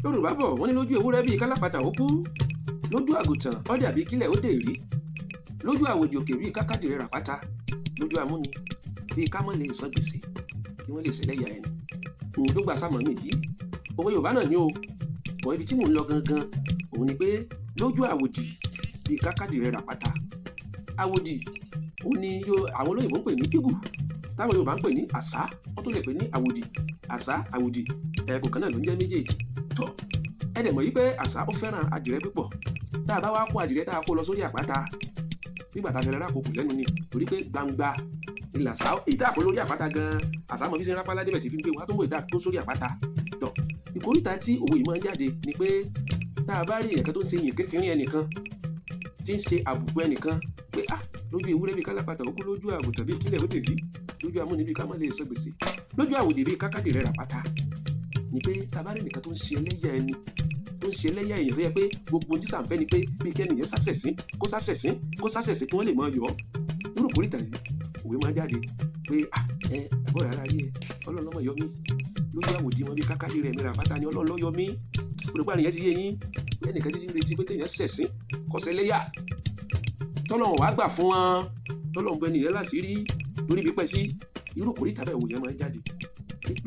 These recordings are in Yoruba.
Yorùbá bọ̀ wọ́n ní lójú ewúrẹ́ bíi kálápàtà ó kú, lójú àgùntàn ọdẹ àbí kílẹ̀ ó dè rí, lójú àwòdì òkè bíi kákàdìrẹ ràpáta, lójú amúni bíi kámọ́ lè san gbèsè kí wọ́n lè ṣẹlẹ́yà ẹni. Òun tó gbà sámọ̀ nìyí, òwe Yorùbá náà ni o, bọ̀ ibi tí mò ń lọ gangan òun ni pé lójú àwòdì bíi kákàdìrẹ ràpáta. Àwòdì òun ni àwọn olóyìnbó ń pè ní eagle, táwọn Yorùbá ń pè ní àṣá, wọ́n tó lè pè ní àwòdì. Àṣá àwòdì ẹ̀kọ́ kan náà ló ń jẹ́ méjèèjì. Tọ́ ẹ dẹ̀ mọ̀ yí pé àṣá ó fẹ́ràn adìrẹ púpọ̀. Tá a bá wá kó adìrẹ tá a kó lọ sórí àpáta, nígbà tá a fẹ́ràn rákòkò lẹ́nu ni, torí pé gbangba ni làṣá èyí tá a kó lórí àpáta gan-an àṣá mọ̀ bí ṣe ń rápálá débẹ̀ tí fi ń gbé wá tó ń wò ìta tó sórí àpáta. Tọ́ ìkórìtà tí òwe yìí máa ń jáde ni pé tá a bá rí èèyàn kan tó ń ṣe yìnkẹ́ tìrín ẹnìkan tí ń ṣe àbùkù ẹnìkan pé lójú ewúrẹ́ bíi kálápàtà ó kú, lójú àgùntàn bíi kílẹ̀ ó dè rí, lójú amúni bíi kámọ́ lè sọ gbèsè, lójú àwòdì bíi kákàdìrẹ ràpáta, ni pé tabarẹ́ nìkan tó ń ṣe ẹlẹ́yà ẹni, tó ń ṣe ẹlẹ́yà èèyàn tó yẹ pé gbogbo ohun tí sàǹfẹ́ ni pé bí kẹ́nìyàn sásẹ̀sín kó sásẹ̀sín kí wọ́n lè máa yọ̀ ọ́. Nínú ìkórìtà yìí òwe máa jáde pé ẹ̀bọ́ rárá rí ẹ Ọlọ́run lọ́mọ yọ mí, lójú àwòdì wọn bí kákàdìrẹ mi ràpáta ni Ọlọ́run ló yọ mí. Olùkọ́ àníyàn ti yé yín pé ẹnìkan ti ń retí pé kéèyàn sẹ̀sín kó ṣẹlẹ́yà, tọ́lọ́run wàá gbà fún wọn, tọ́lọ́run bẹ nìyẹn láṣìírí lórí bí pẹ́ sí. Irú ìkórìtà bẹ́ẹ̀ òwe yẹn máa ń jáde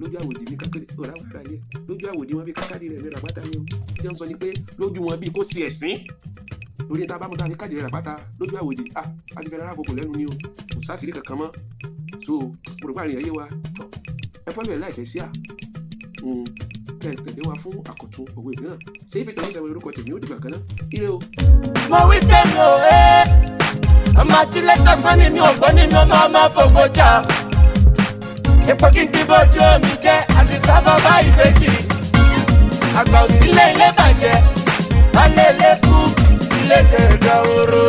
lójú àwòdì bí kákàdì ọ̀rá wà rà yẹ, lójú àwòdì wọn bí kákàdì rẹ̀ mi ràpáta ni o. Jẹ́ ń sọ ni pé lójú wọn bí kò sí ẹ̀sín lórí ta bá mú ta fi káàdì rẹ̀ ràpáta lójú àwòdì a ti fẹ́ rárá àkókò lẹ́nu ni o, kò sásìrí kankan mọ́. So gbogbo àrùn yẹn yé wa tọ̀ ẹ fọ́lọ́ ẹ̀ láìfẹ́ sí kẹ́ ẹ tẹ̀lé wa fún àkọ́tún òwe mìíràn. Ṣé ibi tó ní sẹ́wọ̀n orúkọ tèmi ó dìgbà kan náà, ire o. Mo wí tẹ́mi ò ọmọ àtìlẹ́ tọ́gbọ́n ni mi ò gbọ́ nínú ọmọ fògbó jà. Epo kí n kí bójú omi jẹ́ Àdìsá bàbá ìbejì. Àgbà òsílẹ̀ ilé bàjẹ́, wálé ilé kú, ilé dẹ̀dọ̀ oró.